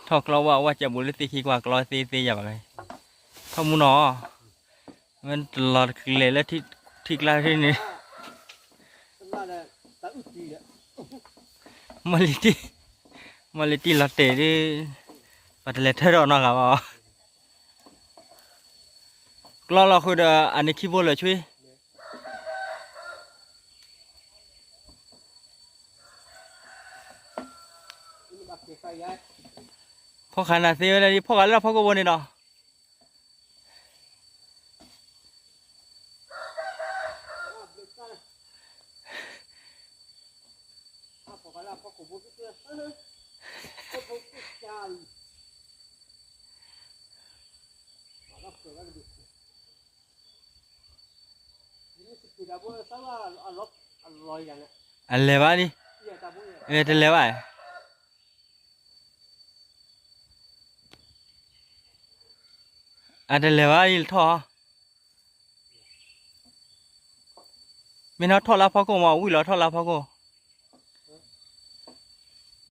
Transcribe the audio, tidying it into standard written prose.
ทอกเราว่าจะบุรุษที่กว่ากลอยซีอย่างไรข้อมูลหนอมันตลอดคือเลยแล้วที่กลายที่นี่มาลิตี้ลาเต้ดิปัตเลเทอร์นะครับอ๋อกลอเราคืออันนี้คีย์บอร์ดเลยช่วยพอขนาดเสียเลยดิพอกันแล้วพอก็วนนี่เนาะอันเลวะดิจะเลวะอันเลวะอีท่อไม่นับท่อละพ่อกูมาวิ่งแล้วท่อละพ่อกู